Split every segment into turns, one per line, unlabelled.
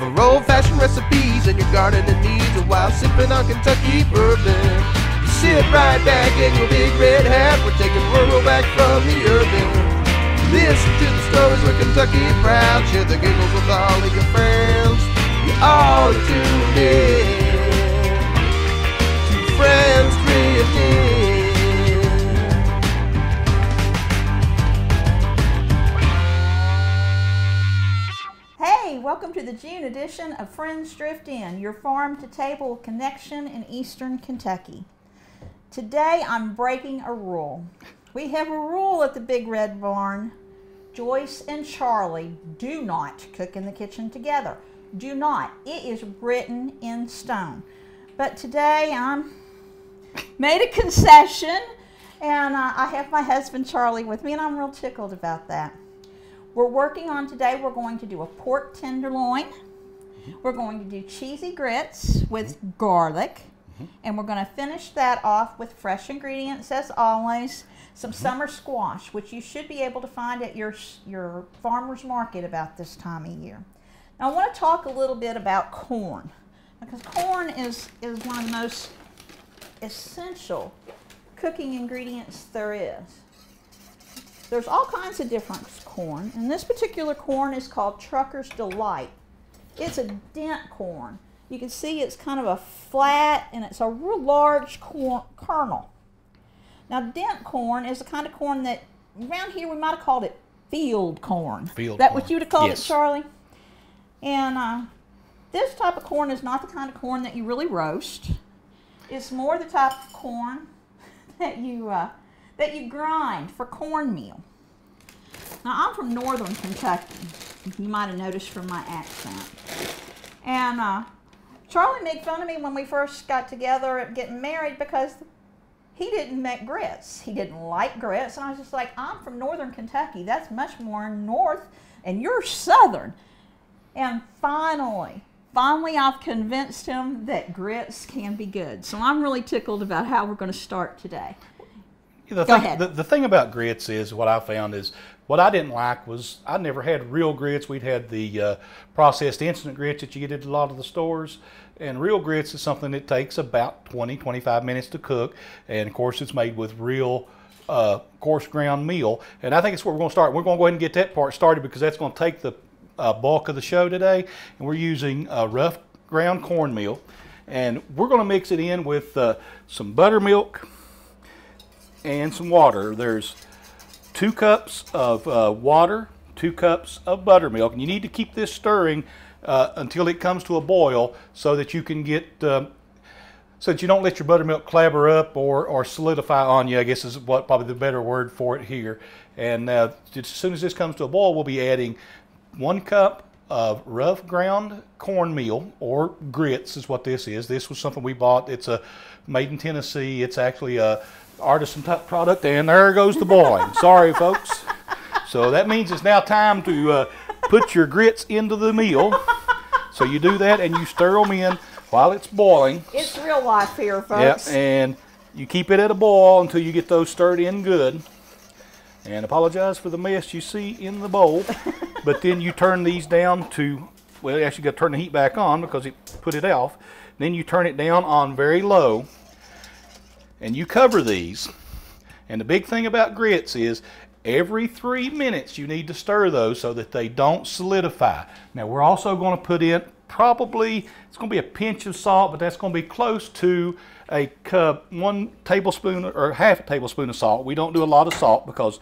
for old-fashioned recipes and your gardening needs, while sipping on Kentucky bourbon. You sit right back in your big red hat, we're taking rural back from the urban. Listen to the stories with Kentucky proud, share the giggles with all of your friends. You're all tuned in to Friends Drifting.
Hey, welcome to the June edition of Friends Drift In, your farm-to-table connection in eastern Kentucky. Today I'm breaking a rule. We have a rule at the Big Red Barn. Joyce and Charlie do not cook in the kitchen together. Do not. It is written in stone. But today I'm made a concession, and I have my husband Charlie with me, and I'm real tickled about that. We're working on today, we're going to do a pork tenderloin. We're going to do cheesy grits with garlic. And we're going to finish that off with fresh ingredients, as always. Some summer squash, which you should be able to find at your farmer's market about this time of year. Now I want to talk a little bit about corn, because corn is one of the most essential cooking ingredients there is. There's all kinds of different corn, and this particular corn is called Trucker's Delight. It's a dent corn. You can see it's kind of a flat, and it's a real large kernel. Now, dent corn is the kind of corn that, around here, we might have called it field corn. Field corn. Is that what you would have called it, Charlie? And this type of corn is not the kind of corn that you really roast. It's more the type of corn that you grind for cornmeal. Now, I'm from northern Kentucky. You might have noticed from my accent. And Charlie made fun of me when we first got together at getting married because he didn't make grits. He didn't like grits. And I was just like, I'm from northern Kentucky. That's much more north, and you're southern. And finally I've convinced him that grits can be good. So I'm really tickled about how we're going to start today. Go ahead.
The thing about grits is, what I found is, what I didn't like was, I never had real grits. We'd had the processed instant grits that you get at a lot of the stores. And real grits is something that takes about 20-25 minutes to cook. And of course, it's made with real coarse ground meal. And I think it's where we're going to start. We're going to go ahead and get that part started, because that's going to take the bulk of the show today. And we're using rough ground cornmeal. And we're going to mix it in with some buttermilk and some water. There's 2 cups of water, 2 cups of buttermilk, and you need to keep this stirring until it comes to a boil, so that you can get, so that you don't let your buttermilk clabber up or solidify on you, I guess is what probably the better word for it here. And as soon as this comes to a boil, we'll be adding 1 cup of rough ground cornmeal, or grits is what this is. This was something we bought. It's made in Tennessee. It's actually a artisan type product, and there goes the boiling. Sorry, folks. So that means it's now time to put your grits into the meal. So you do that, and you stir them in while it's boiling.
It's real life here, folks.
Yeah, and you keep it at a boil until you get those stirred in good. And apologize for the mess you see in the bowl. But then you turn these down to, well, you actually got to turn the heat back on because it put it off. Then you turn it down on very low, and you cover these. And the big thing about grits is, every 3 minutes you need to stir those so that they don't solidify. Now we're also going to put in, probably, it's going to be a pinch of salt, but that's going to be close to a cup, 1 tablespoon or half a tablespoon of salt. We don't do a lot of salt because,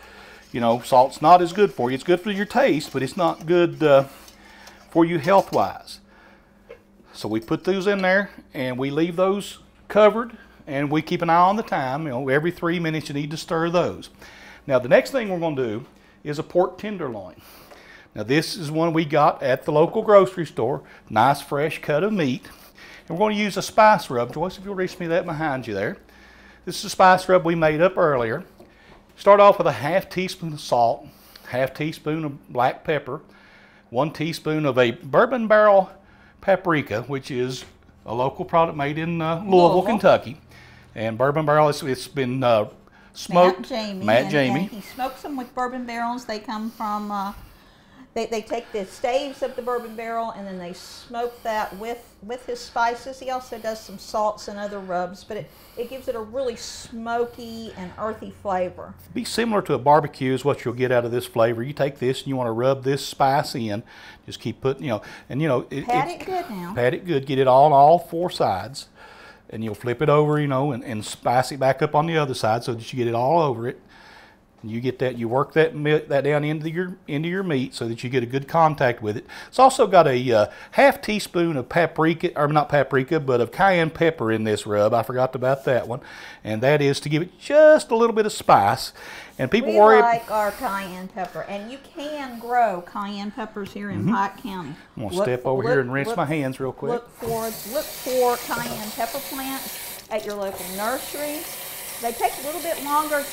you know, salt's not as good for you. It's good for your taste, but it's not good for you health-wise. So we put those in there, and we leave those covered, and we keep an eye on the time. You know, every 3 minutes you need to stir those. Now the next thing we're going to do is a pork tenderloin. Now this is one we got at the local grocery store. Nice fresh cut of meat. And we're going to use a spice rub. Joyce, if you'll reach me that behind you there. This is a spice rub we made up earlier. Start off with a ½ teaspoon of salt, ½ teaspoon of black pepper, 1 teaspoon of a bourbon barrel paprika, which is a local product made in Louisville, Kentucky. And bourbon barrel, it's been smoked.
Matt Jamie. He smokes them with bourbon barrels. They come from They take the staves of the bourbon barrel and then they smoke that with his spices. He also does some salts and other rubs, but it gives it a really smoky and earthy flavor.
Be similar to a barbecue is what you'll get out of this flavor. You take this and you want to rub this spice in. Just keep putting, you know, and you know.
Pat it good now.
Pat it good. Get it on all 4 sides. And you'll flip it over, you know, and spice it back up on the other side so that you get it all over it. And you get that, you work that down into your meat so that you get a good contact with it. It's also got a half teaspoon of paprika, or not paprika, but of cayenne pepper in this rub. I forgot about that one. And that is to give it just a little bit of spice. And people
we
worry.
like our cayenne pepper, and you can grow cayenne peppers here in Pike County.
I'm gonna step over here and rinse my hands real quick.
Look for cayenne pepper plants at your local nursery. They take a little bit longer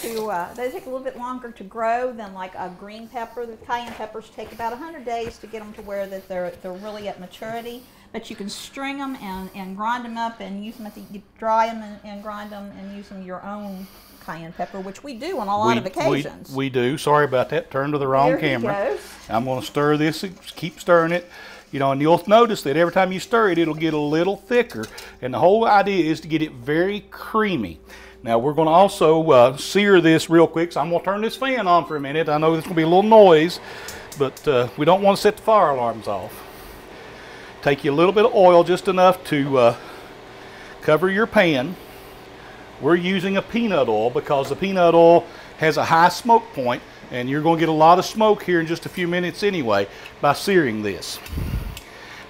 to grow than like a green pepper. The cayenne peppers take about 100 days to get them to where that they're really at maturity. But you can string them and grind them up and use them you dry them and grind them and use them your own cayenne pepper, which we do on a lot of occasions.
We do. Sorry about that. Turned to the wrong camera.
He goes.
I'm going to stir this. Keep stirring it. You know, and you'll notice that every time you stir it, it'll get a little thicker. And the whole idea is to get it very creamy. Now we're going to also sear this real quick, so I'm going to turn this fan on for a minute. I know there's going to be a little noise, but we don't want to set the fire alarms off. Take you a little bit of oil, just enough to cover your pan. We're using a peanut oil because the peanut oil has a high smoke point, and you're going to get a lot of smoke here in just a few minutes anyway by searing this.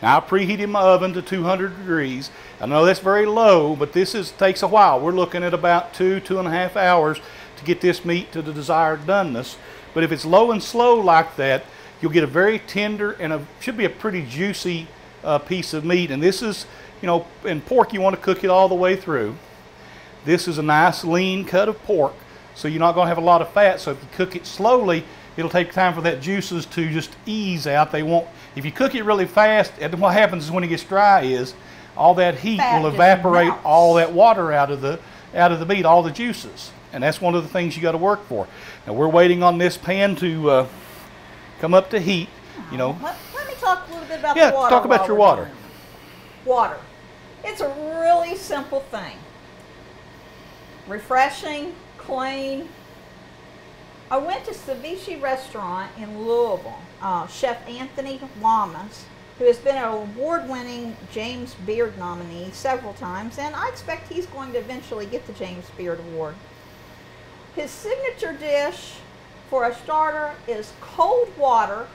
Now I preheated my oven to 200 degrees. I know that's very low, but this takes a while. We're looking at about 2.5 hours to get this meat to the desired doneness. But if it's low and slow like that, you'll get a very tender and should be a pretty juicy piece of meat. And this is, you know, in pork you want to cook it all the way through. This is a nice lean cut of pork, so you're not going to have a lot of fat. So if you cook it slowly, it'll take time for that juices to just ease out. They won't. If you cook it really fast, and what happens is when it gets dry is all that heat will evaporate all that water out of the meat, all the juices. And that's one of the things you got to work for. Now we're waiting on this pan to come up to heat. You know.
Let me talk a little bit about the water.
Yeah, talk about your water.
Water. It's a really simple thing. Refreshing, clean. I went to Ceviche restaurant in Louisville. Chef Anthony Lamas, who has been an award-winning James Beard nominee several times, and I expect he's going to eventually get the James Beard Award. His signature dish for a starter is cold water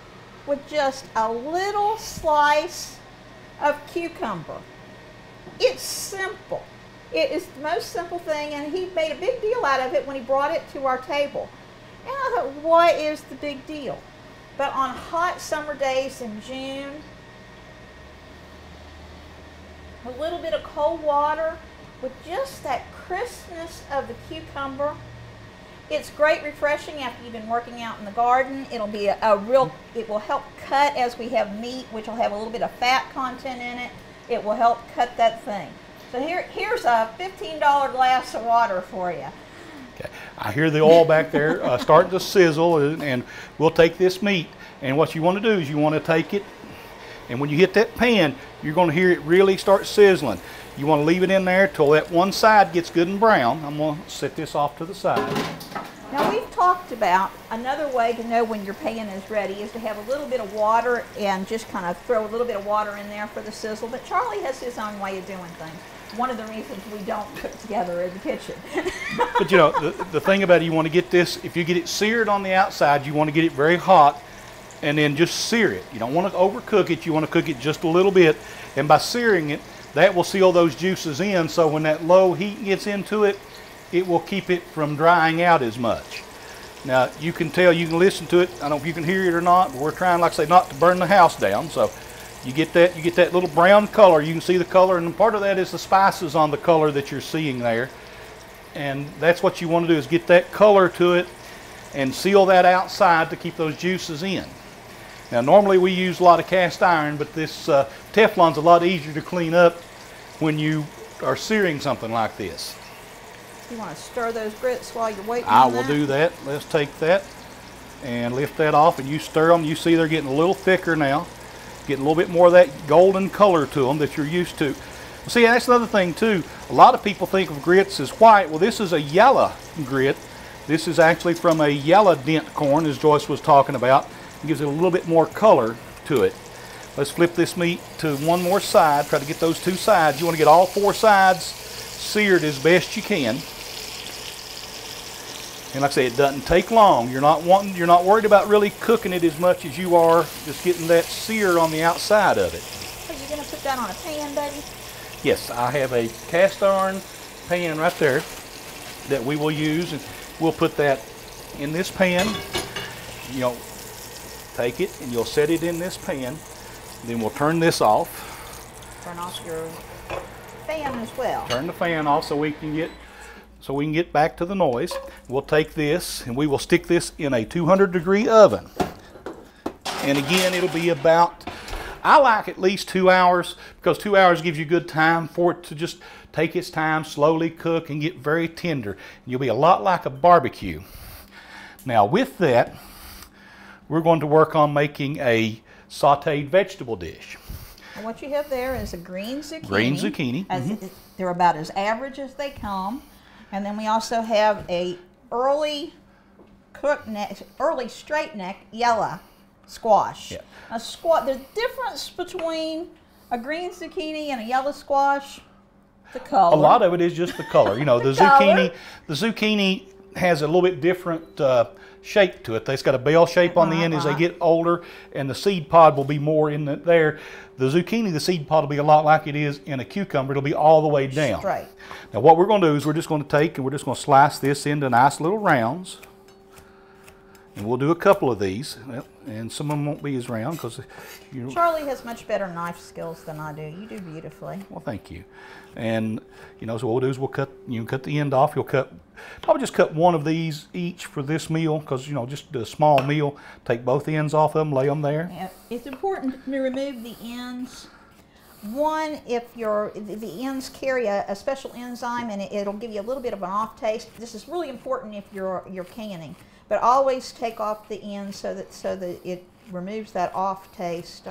with just a little slice of cucumber. It's simple. It is the most simple thing, and he made a big deal out of it when he brought it to our table. And I thought, what is the big deal? But on hot summer days in June, a little bit of cold water with just that crispness of the cucumber. It's great refreshing after you've been working out in the garden. It'll be it will help cut as we have meat, which will have a little bit of fat content in it. It will help cut that thing. So here's a $15 glass of water for you.
Okay. I hear the oil back there starting to sizzle, and we'll take this meat, and what you want to do is you want to take it, and when you hit that pan, you're going to hear it really start sizzling. You want to leave it in there till that one side gets good and brown. I'm going to set this off to the side.
Now we've talked about another way to know when your pan is ready is to have a little bit of water and just kind of throw a little bit of water in there for the sizzle, but Charlie has his own way of doing things. One of the reasons we don't cook together in the kitchen.
But you know, the thing about it, you want to get this, if you get it seared on the outside, you want to get it very hot and then just sear it. You don't want to overcook it, you want to cook it just a little bit, and by searing it, that will seal those juices in, so when that low heat gets into it, it will keep it from drying out as much. Now you can tell, you can listen to it, I don't know if you can hear it or not, but we're trying, like I say, not to burn the house down, so you get that little brown color. You can see the color, and part of that is the spices on the color that you're seeing there. And that's what you want to do, is get that color to it and seal that outside to keep those juices in. Now normally we use a lot of cast iron, but this Teflon's a lot easier to clean up when you are searing something like this.
You want to stir those grits while you're waiting
I
on
will
that?
do that. Let's take that. and lift that off, and you stir them. You see they're getting a little thicker now, getting a little bit more of that golden color to them that you're used to. See, that's another thing too. A lot of people think of grits as white. Well, this is a yellow grit. This is actually from a yellow dent corn, as Joyce was talking about. It gives it a little bit more color to it. Let's flip this meat to one more side. Try to get those two sides. You want to get all four sides seared as best you can. And like I say, it doesn't take long. You're not worried about really cooking it as much as you are just getting that sear on the outside of it.
Are you going to put that on a pan, baby?
Yes, I have a cast iron pan right there that we will use, and we'll put that in this pan. You'll take it and you'll set it in this pan. Then we'll turn this off.
Turn off your fan as well.
Turn the fan off so we can get back to the noise. We'll take this and we will stick this in a 200-degree oven. And again, it'll be about, I like at least 2 hours, because 2 hours gives you good time for it to just take its time, slowly cook, and get very tender. You'll be a lot like a barbecue. Now with that, we're going to work on making a sauteed vegetable dish.
And what you have there is a green zucchini.
Green zucchini.
They're about as average as they come. And then we also have a early straight neck yellow squash.
Yeah.
The difference between a green zucchini and a yellow squash, the color.
A lot of it is just the color. You know, the zucchini has a little bit different shape to it. It's got a bell shape on the end as they get older, and the seed pod will be more in there. The zucchini, the seed pod will be a lot like it is in a cucumber. It'll be all the way down.
Straight.
Now what we're going to do is we're just going to take and we're just going to slice this into nice little rounds. And we'll do a couple of these, and some of them won't be as round because
Charlie has much better knife skills than I do. You do beautifully.
Well, thank you. And so what we'll do is we'll cut the end off. You'll probably just cut one of these each for this meal, because just a small meal. Take both ends off of them, lay them there.
Yeah, it's important to remove the ends. One, if the ends carry a special enzyme, and it'll give you a little bit of an off taste. This is really important if you're canning. But always take off the ends so that it removes that off taste.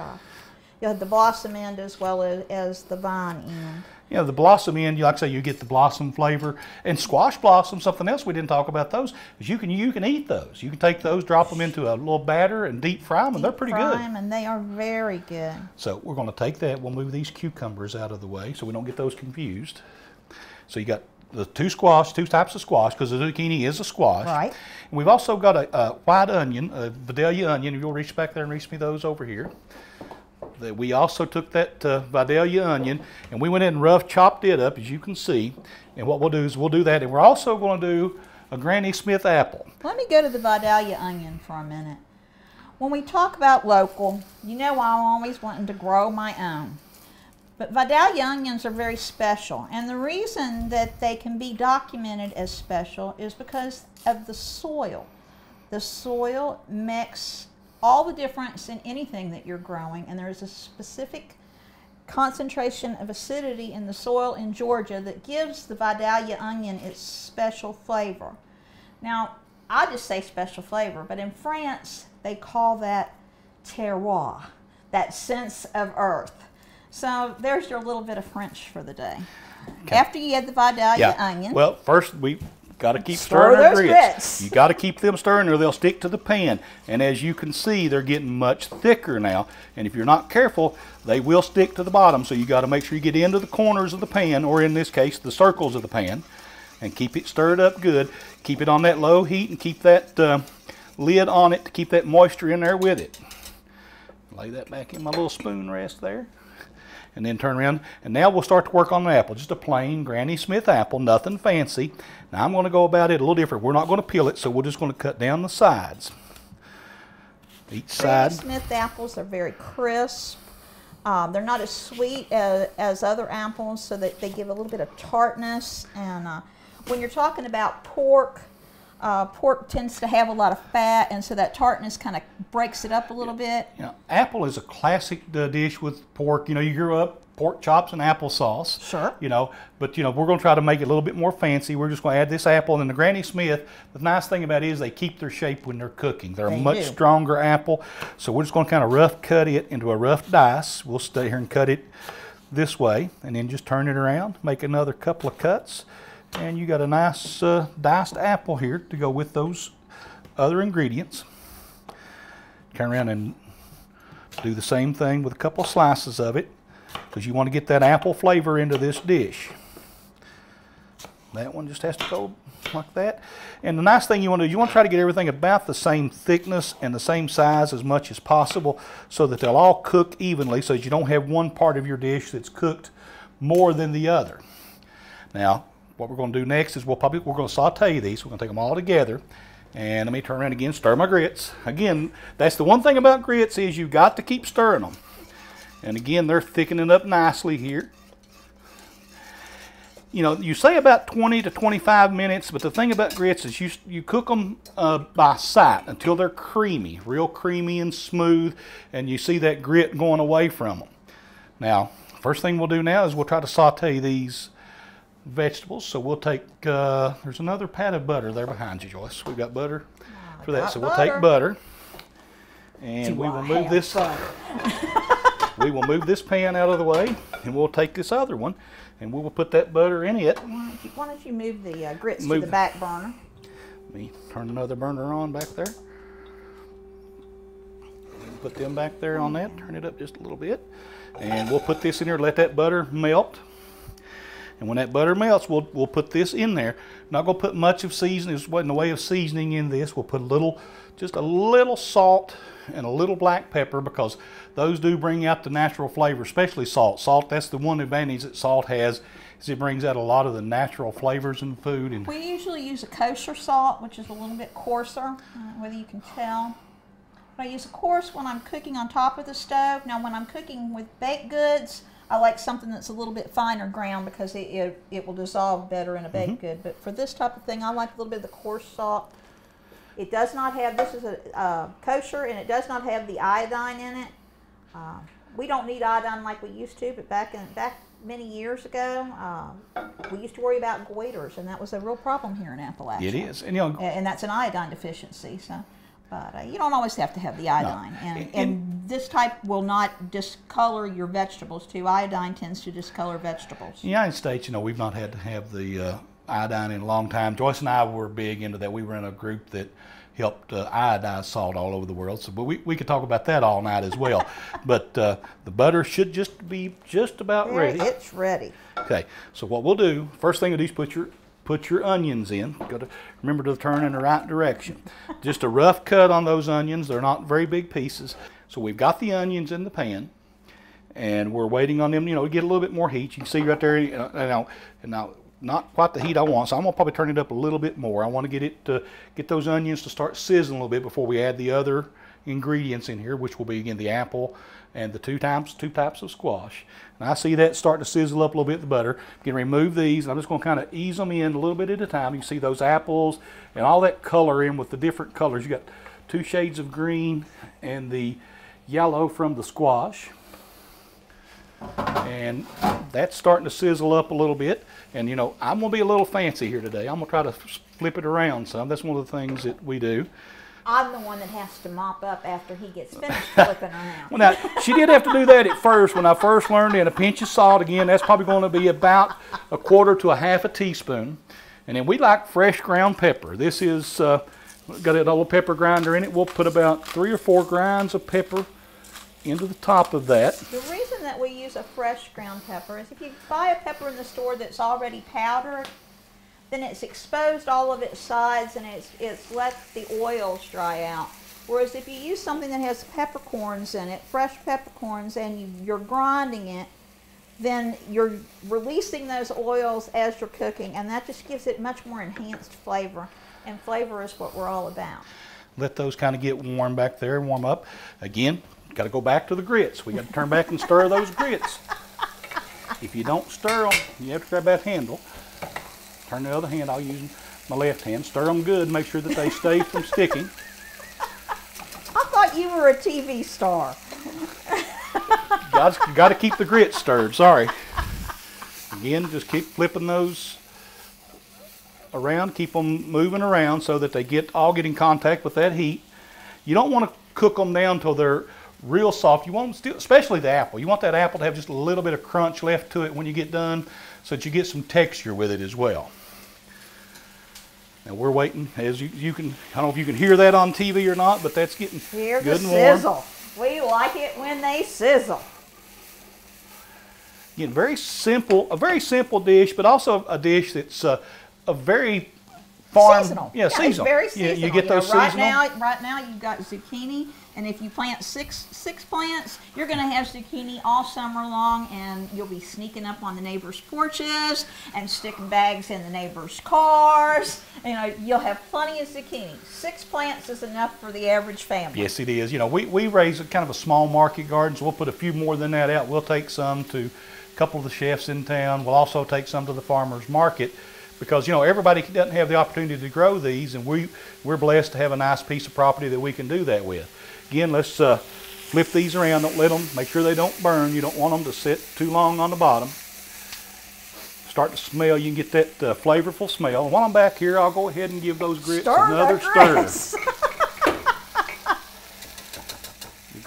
You'll have the blossom end as well as the vine end.
Yeah, the blossom end, like I say, you get the blossom flavor. And squash blossom, something else we didn't talk about those, is you can eat those. You can take those, drop them into a little batter, and deep fry them, and they're pretty good.
And they are very good.
So we're going to take that. We'll move these cucumbers out of the way so we don't get those confused. So you got the two types of squash, because the zucchini is a squash.
Right.
And we've also got a white onion, a Vidalia onion. If you'll reach back there and reach me those over here. We also took that Vidalia onion and we went in and rough chopped it up, as you can see. And what we'll do is we'll do that, and we're also going to do a Granny Smith apple.
Let me go to the Vidalia onion for a minute. When we talk about local, I'm always wanting to grow my own. But Vidalia onions are very special, and the reason that they can be documented as special is because of the soil. The soil makes all the difference in anything that you're growing, and there is a specific concentration of acidity in the soil in Georgia that gives the Vidalia onion its special flavor. Now, I just say special flavor, but in France they call that terroir, that sense of earth. So there's your little bit of French for the day. Okay. After you add the Vidalia onion.
Well, first we got to keep stirring our grits. You got to keep them stirring or they'll stick to the pan. And as you can see, they're getting much thicker now. And if you're not careful, they will stick to the bottom. So you got to make sure you get into the corners of the pan, or in this case, the circles of the pan, and keep it stirred up good. Keep it on that low heat and keep that lid on it to keep that moisture in there with it. Lay that back in my little spoon rest there. And then turn around, and now we'll start to work on the apple. Just a plain Granny Smith apple, nothing fancy. Now I'm going to go about it a little different. We're not going to peel it, so we're just going to cut down the sides. Each side.
Granny Smith apples are very crisp. They're not as sweet as other apples, so that they give a little bit of tartness. And when you're talking about pork, Pork tends to have a lot of fat, and so that tartness kind of breaks it up a little bit.
You know, apple is a classic dish with pork. You know, you grew up pork chops and applesauce.
Sure.
You know, but you know, we're going to try to make it a little bit more fancy. We're just going to add this apple, and then the Granny Smith, the nice thing about it is they keep their shape when they're cooking. They're a much stronger apple, so we're just going to kind of rough cut it into a rough dice. We'll stay here and cut it this way, and then just turn it around, make another couple of cuts, and you got a nice diced apple here to go with those other ingredients. Turn around and do the same thing with a couple of slices of it, because you want to get that apple flavor into this dish. That one just has to go like that. And the nice thing you want to do, you want to try to get everything about the same thickness and the same size as much as possible, so that they'll all cook evenly, so that you don't have one part of your dish that's cooked more than the other. Now, what we're going to do next is we're going to saute these. We're going to take them all together. And let me turn around again, stir my grits. Again, that's the one thing about grits, is you've got to keep stirring them. And again, they're thickening up nicely here. You know, you say about 20 to 25 minutes, but the thing about grits is you cook them by sight until they're creamy, real creamy and smooth, and you see that grit going away from them. Now, first thing we'll do now is we'll try to saute these vegetables. So we'll take, there's another pat of butter there behind you, Joyce. We've got butter for that. So we'll take butter, and we will move this. We will move this pan out of the way, and we'll take this other one, and we will put that butter in it.
Why don't you move the grits to the back burner?
Let me turn another burner on back there. Put them back there on that. Turn it up just a little bit, and we'll put this in there. Let that butter melt. And when that butter melts, we'll put this in there. Not going to put much of seasoning. In the way of seasoning in this, we'll put just a little salt and a little black pepper, because those do bring out the natural flavor, especially salt. Salt, that's the one advantage that salt has, is it brings out a lot of the natural flavors in food. And
we usually use a kosher salt, which is a little bit coarser, whether you can tell. But I use a coarse when I'm cooking on top of the stove. Now, when I'm cooking with baked goods, I like something that's a little bit finer ground, because it will dissolve better in a baked good. But for this type of thing, I like a little bit of the coarse salt. It does not have, this is a kosher, and it does not have the iodine in it. We don't need iodine like we used to, but back many years ago, we used to worry about goiters, and that was a real problem here in Appalachia.
it is, and you know,
and that's an iodine deficiency. So. But you don't always have to have the iodine. No. And this type will not discolor your vegetables too. Iodine tends to discolor vegetables.
In the United States, you know, we've not had to have the iodine in a long time. Joyce and I were big into that. We were in a group that helped iodize salt all over the world. So, but we could talk about that all night as well. But the butter should just be just about ready.
It's ready.
Okay, so what we'll do, first thing we'll do is put your onions in. Got to remember to turn in the right direction. Just a rough cut on those onions. They're not very big pieces. So we've got the onions in the pan, and we're waiting on them, you know, to get a little bit more heat. You can see right there, now not quite the heat I want, so I'm gonna probably turn it up a little bit more. I want to get those onions to start sizzling a little bit before we add the other ingredients in here, which will be, again, the apple and the two types of squash. And I see that starting to sizzle up a little bit, the butter. I'm going to remove these. I'm just going to kind of ease them in a little bit at a time. You can see those apples and all that color in with the different colors. You got 2 shades of green and the yellow from the squash. And that's starting to sizzle up a little bit. And you know, I'm going to be a little fancy here today. I'm going to try to flip it around some. That's one of the things that we do.
I'm the one that has to mop up after he gets finished flipping around.
Well, now, she did have to do that at first when I first learned, and a pinch of salt. Again, that's probably going to be about 1/4 to 1/2 teaspoon. And then we like fresh ground pepper. This is got a little pepper grinder in it. We'll put about 3 or 4 grinds of pepper into the top of that.
The reason that we use a fresh ground pepper is if you buy a pepper in the store that's already powdered, then it's exposed all of its sides and it's let the oils dry out. Whereas if you use something that has peppercorns in it, fresh peppercorns, and you're grinding it, then you're releasing those oils as you're cooking, and that just gives it much more enhanced flavor. And flavor is what we're all about.
Let those kind of get warm back there, warm up. Again, got to go back to the grits. We got to turn back and stir those grits. If you don't stir them, you have to grab that handle. Turn the other hand. I'll use them. my left hand. Stir them good, make sure that they stay from sticking.
I thought you were a TV star.
Got to keep the grits stirred, sorry. Again, just keep flipping those around, keep them moving around so that they all get in contact with that heat. You don't want to cook them down till they're real soft. You want them still, especially the apple. You want that apple to have just a little bit of crunch left to it when you get done so that you get some texture with it as well. Now we're waiting, as you can, I don't know if you can hear that on TV or not, but that's getting
Hear
good
the
and warm.
sizzle. We like it when they sizzle.
Again, a very simple dish, but also a dish that's a very farm,
seasonal.
Yeah, seasonal.
It's very seasonal.
You get those seasonal.
Right now you've got zucchini, and if you plant six plants, you're going to have zucchini all summer long, and you'll be sneaking up on the neighbors' porches and sticking bags in the neighbors' cars. You know, you'll have plenty of zucchini. 6 plants is enough for the average family.
Yes, it is. You know, we raise kind of a small market garden, so we'll put a few more than that out. We'll take some to a couple of the chefs in town. We'll also take some to the farmers market, because you know everybody doesn't have the opportunity to grow these, and we're blessed to have a nice piece of property that we can do that with. Again, let's flip these around. Don't let them, make sure they don't burn. You don't want them to sit too long on the bottom. Start to smell. You can get that flavorful smell. While I'm back here, I'll go ahead and give those grits another stir.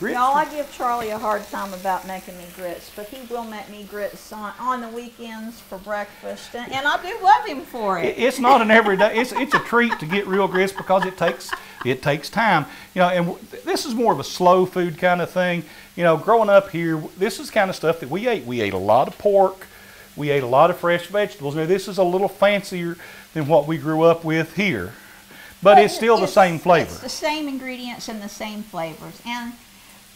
Y'all, I give Charlie a hard time about making me grits, but he will make me grits on the weekends for breakfast, and I do love him for it.
It's not an everyday. It's a treat to get real grits because it takes time. You know, and this is more of a slow food kind of thing. You know, growing up here, this is kind of stuff that we ate. We ate a lot of pork. We ate a lot of fresh vegetables. Now, this is a little fancier than what we grew up with here, but it's still the same flavor.
It's the same ingredients and the same flavors. And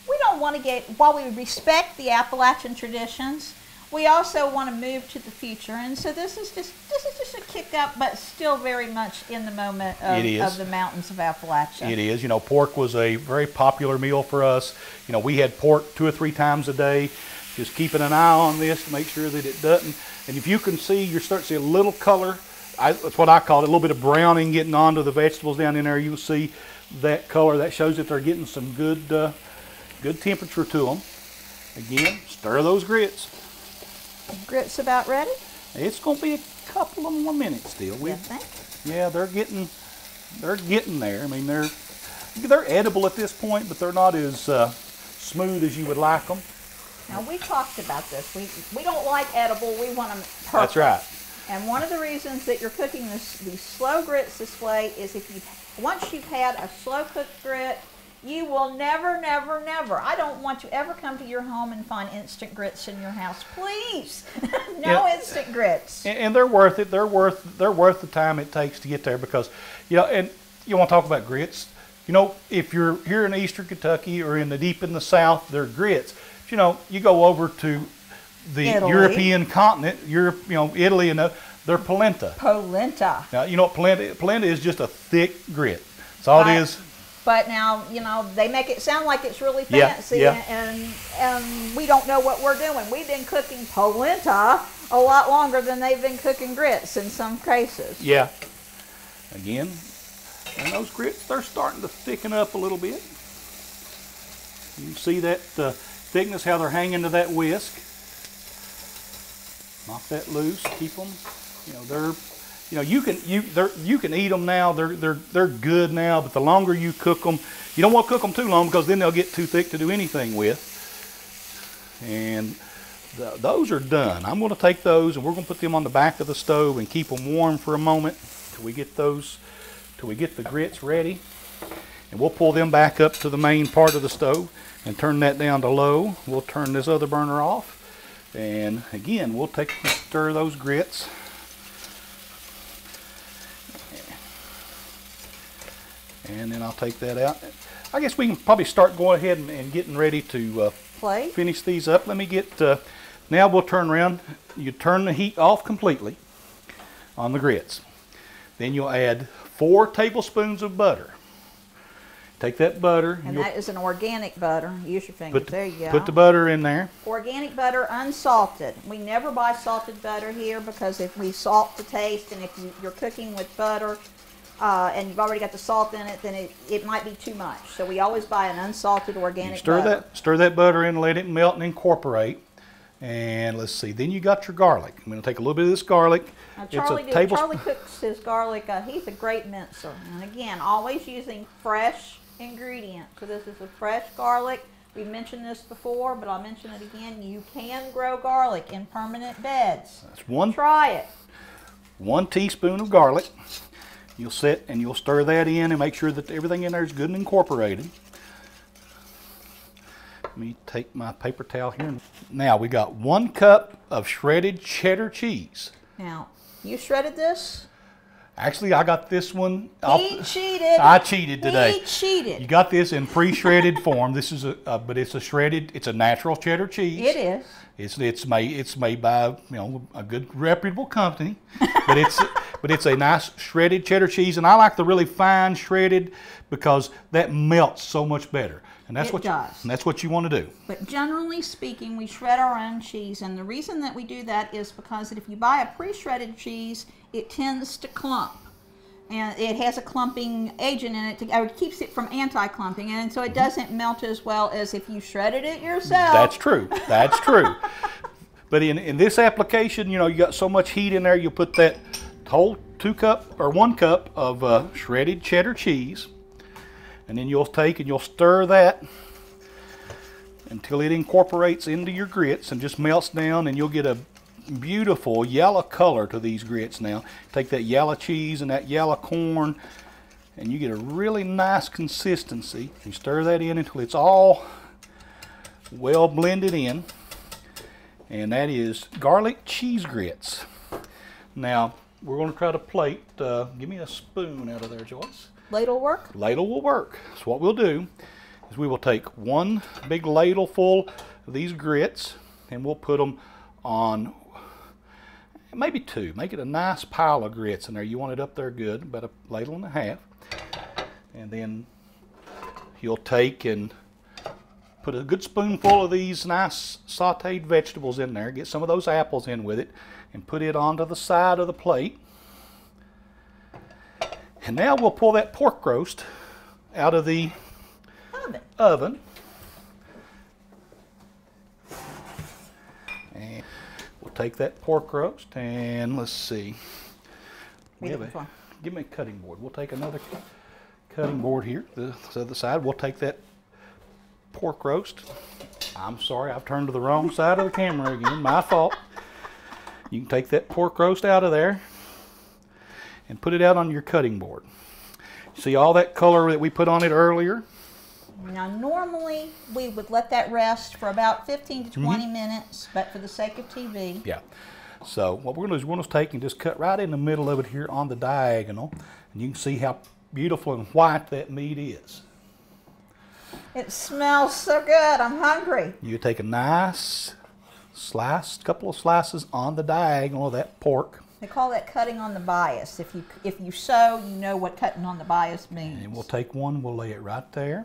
we don't want to get, while we respect the Appalachian traditions, we also want to move to the future. And so this is just a kick up, but still very much in the moment of the mountains of Appalachia.
It is. You know, pork was a very popular meal for us. You know, we had pork 2 or 3 times a day. Just keeping an eye on this to make sure that it doesn't. And if you can see, you start to see a little color. That's what I call it, a little bit of browning getting onto the vegetables down in there. You'll see that color. That shows that they're getting some good temperature to them. Again, stir those grits.
Grits about ready?
It's going to be a couple of more minutes still.
You think?
Yeah, they're getting there. I mean, they're edible at this point, but they're not as smooth as you would like them.
Now, we talked about this. We don't like edible. We want them perfect.
That's right.
And one of the reasons that you're cooking these slow grits this way is once you've had a slow cooked grit, you will never, never, never. I don't want you ever come to your home and find instant grits in your house. Please, no instant grits.
And they're worth it. They're worth the time it takes to get there, because, you know, and you want to talk about grits. You know, if you're here in eastern Kentucky or deep in the South, they're grits. But, you know, you go over to the European continent, Italy, and they're polenta.
Polenta.
Now, you know what polenta is? Just a thick grit. That's all it is.
But now, you know, they make it sound like it's really fancy, and we don't know what we're doing. We've been cooking polenta a lot longer than they've been cooking grits in some cases.
Yeah. Again, and those grits, they're starting to thicken up a little bit. You can see that thickness, how they're hanging to that whisk. Knock that loose, keep them. You know, you can eat them now. They're good now, but the longer you cook them, you don't want to cook them too long, because then they'll get too thick to do anything with. And those are done. I'm going to take those and we're going to put them on the back of the stove and keep them warm for a moment till we get the grits ready. And we'll pull them back up to the main part of the stove and turn that down to low. We'll turn this other burner off, and again we'll stir those grits. And then I'll take that out. I guess we can probably start going ahead and getting ready to finish these up. Let me get, now we'll turn around. You turn the heat off completely on the grits. Then you'll add 4 tablespoons of butter. Take that butter.
And that is an organic butter. Use your fingers. There you go.
Put the butter in there.
Organic butter, unsalted. We never buy salted butter here because if we salt to taste, and if you're cooking with butter and you've already got the salt in it, then it might be too much. So we always buy an unsalted organic butter.
Stir that butter in, let it melt and incorporate. And let's see, then you got your garlic. I'm going to take a little bit of this garlic.
Now, Charlie cooks his garlic. He's a great mincer. And again, always using fresh ingredients. So this is a fresh garlic. We mentioned this before, but I'll mention it again. You can grow garlic in permanent beds. Try it. 1 teaspoon of garlic. You'll sit and you'll stir that in and make sure that everything in there is good and incorporated. Let me take my paper towel here. Now we got 1 cup of shredded cheddar cheese. Now, you shredded this?
Actually, I got this one.
He cheated.
I cheated today.
He cheated.
You got this in pre-shredded form. This is but it's a shredded. It's a natural cheddar cheese.
It is.
It's made by a good reputable company, but it's a nice shredded cheddar cheese, and I like the really fine shredded because that melts so much better. And that's what you want to do.
But generally speaking, we shred our own cheese, and the reason that we do that is because if you buy a pre-shredded cheese, it tends to clump, and it has a clumping agent in it it keeps it from anti-clumping, and so it doesn't melt as well as if you shredded it yourself.
That's true. That's true. But in this application, you got so much heat in there, you put that whole 1 cup of shredded cheddar cheese. And then you'll take and you'll stir that until it incorporates into your grits and just melts down, and you'll get a beautiful yellow color to these grits now. Take that yellow cheese and that yellow corn and you get a really nice consistency. You stir that in until it's all well blended in, and that is garlic cheese grits. Now we're going to try to plate. Give me a spoon out of there, Joyce.
Ladle work?
Ladle will work. So what we'll do is we will take 1 big ladle full of these grits and we'll put them on maybe 2. Make it a nice pile of grits in there. You want it up there good, about a ladle and a half. And then you'll take and put a good spoonful of these nice sauteed vegetables in there. Get some of those apples in with it and put it onto the side of the plate. And now we'll pull that pork roast out of the oven. And we'll take that pork roast and let's see. Give me a cutting board. We'll take another cutting board here, the other side. We'll take that pork roast. I'm sorry, I've turned to the wrong side of the camera again. My fault. You can take that pork roast out of there and put it out on your cutting board. See all that color that we put on it earlier?
Now normally we would let that rest for about 15 to 20 minutes, but for the sake of TV.
Yeah. So what we're going to do is we're going to take and just cut right in the middle of it here on the diagonal, and you can see how beautiful and white that meat is.
It smells so good. I'm hungry.
You take a nice slice, couple of slices on the diagonal of that pork.
They call that cutting on the bias. If you sew, you know what cutting on the bias means.
And we'll take one, we'll lay it right there.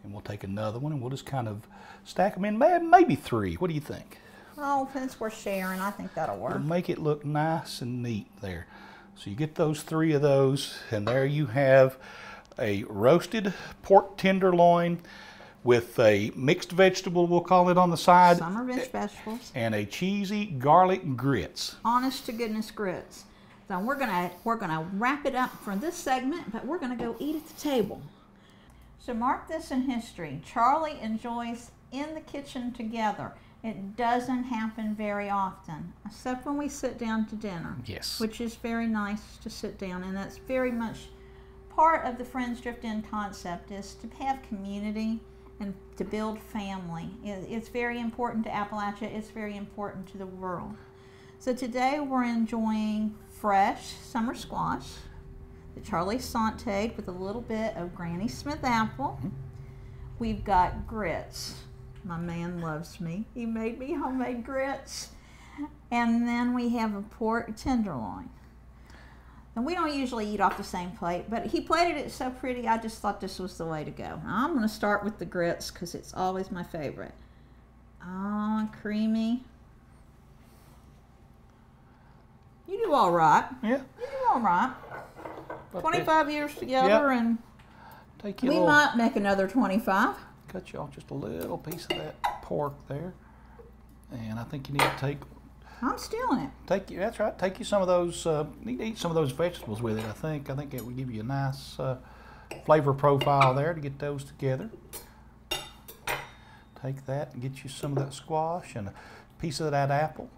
And we'll take another one and we'll just kind of stack them in, maybe 3. What do you think?
Oh, since we're sharing, I think that'll work.
We'll make it look nice and neat there. So you get those 3 of those, and there you have a roasted pork tenderloin with a mixed vegetable, we'll call it, on the side.
Summer vegetables.
And a cheesy garlic grits.
Honest to goodness grits. So we're gonna wrap it up for this segment, but we're gonna go eat at the table. So mark this in history. Charlie and Joyce in the kitchen together. It doesn't happen very often, except when we sit down to dinner.
Yes.
Which is very nice to sit down, and that's very much part of the Friends Drift In concept, is to have community and to build family. It's very important to Appalachia. It's very important to the world. So today we're enjoying fresh summer squash that Charlie sauteed with a little bit of Granny Smith apple. We've got grits. My man loves me. He made me homemade grits. And then we have a pork tenderloin. And we don't usually eat off the same plate, but he plated it so pretty, I just thought this was the way to go. Now, I'm going to start with the grits because it's always my favorite. Oh, creamy. You do all right.
Yeah.
You do all right.
But
25 years together,
Yep.
and
take you
we might make another 25.
cut you off just a little piece of that pork there. And I think you need to take
I'm stealing it.
that's right. Take you some of those. You need to eat some of those vegetables with it. I think it would give you a nice flavor profile there to get those together. Take that and get you some of that squash and a piece of that apple.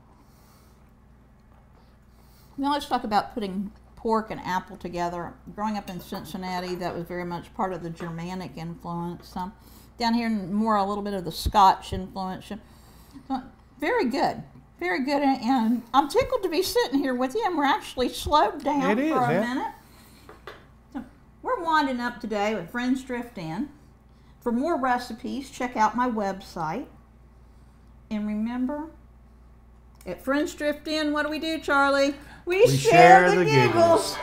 Now let's talk about putting pork and apple together. Growing up in Cincinnati, that was very much part of the Germanic influence. Down here, more a little bit of the Scotch influence. Very good. Very good, and I'm tickled to be sitting here with you, and we're actually slowed down for a minute. So we're winding up today with Friends Drift In. For more recipes, check out my website. And remember, at Friends Drift In, what do we do, Charlie? We share the giggles.